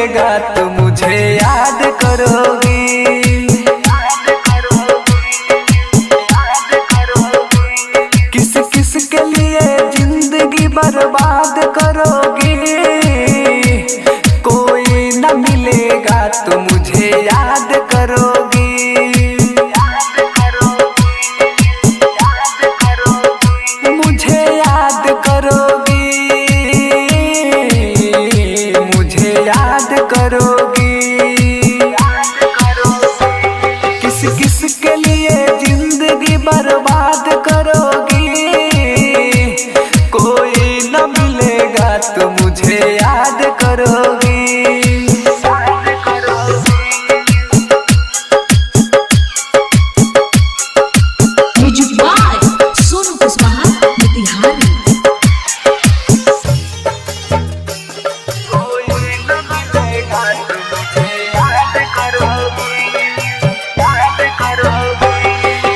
मिलेगा तो मुझे याद करोगी। किस किस के लिए जिंदगी बर्बाद करोगी। कोई न मिलेगा तो मुझे याद करोगी। मुझे याद करोगी, मुझे याद करोगी। किस किस के लिए जिंदगी बर्बाद करोगी। कोई न मिलेगा तो मुझे याद करोगी।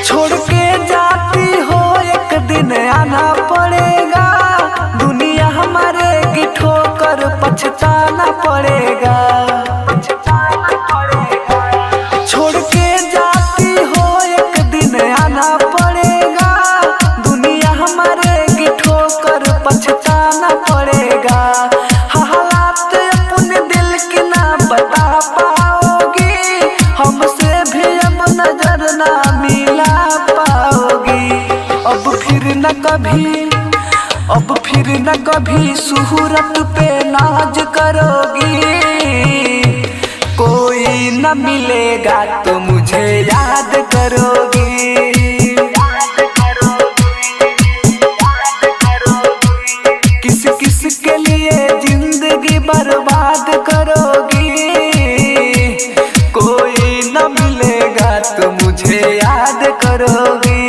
छोड़ के जाती हो एक दिन आना पड़ेगा। दुनिया हमारे की ठोकर पछताना पड़ेगा। छोड़ के जाती हो एक दिन आना पड़ेगा। दुनिया हमारे की ठोकर पछताना पड़ेगा। हालात अपने दिल की ना बता पाओगी। हमसे भी अब नजर ना मिला पाओगी। अब फिर न कभी सूरत पे नाज करोगी। कोई न मिलेगा तो मुझे याद करोगी। किस किस के लिए जिंदगी बर्बाद करोगी। कोई न मिलेगा तो मुझे याद करोगी।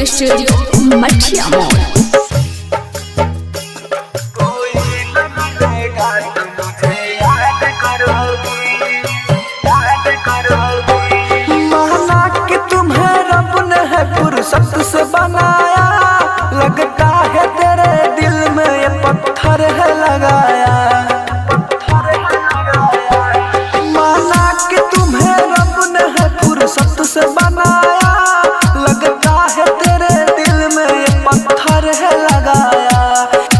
स्टूडियो मठिया मोड़। कोई न मिलेगा तो मुझे याद करोगी, याद करोगी। माना कि तुम्हें रब ने है फुर्सत से बनाया। लगता है तेरे दिल में ये पत्थर है लगाया। माना कि तुम्हें रब ने है फुर्सत से बनाया। लगता है तेरे दिल में ये पत्थर है लगाया।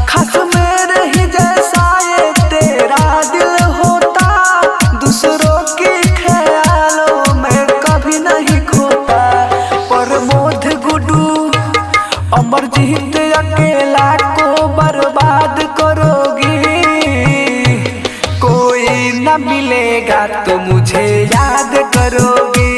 खास मेरे ही जैसा ये तेरा दिल होता। दूसरों के ख्यालों में कभी नहीं खोता। प्रमोद गुड्डू अमरजीत अकेला को बर्बाद करोगी। कोई न मिलेगा तो मुझे याद करोगी।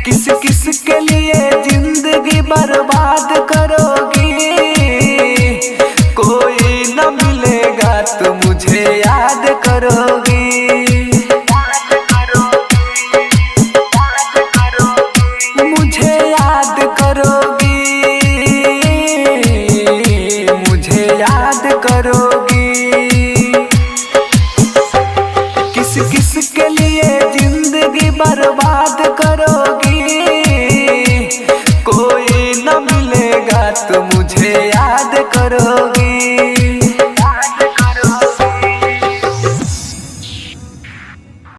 किस किस के लिए जिंदगी बर्बाद करोगी। कोई न मिलेगा तो मुझे याद करोगी।